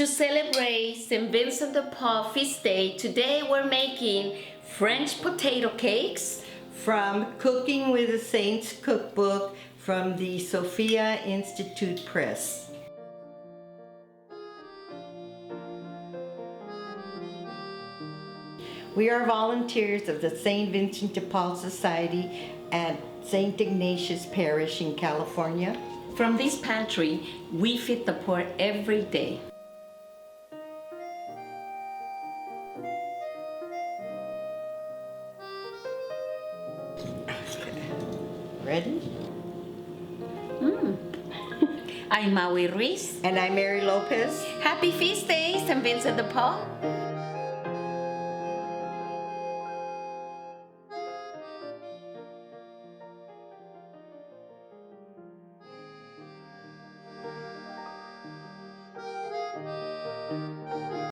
To celebrate St. Vincent de Paul feast day, today we're making French potato cakes from Cooking with the Saints cookbook from the Sophia Institute Press. We are volunteers of the St. Vincent de Paul Society at St. Ignatius Parish in California. From this pantry, we feed the poor every day. Ready? I'm Maui Ruiz. And I'm Mary Lopez. Happy feast day, St. Vincent de Paul.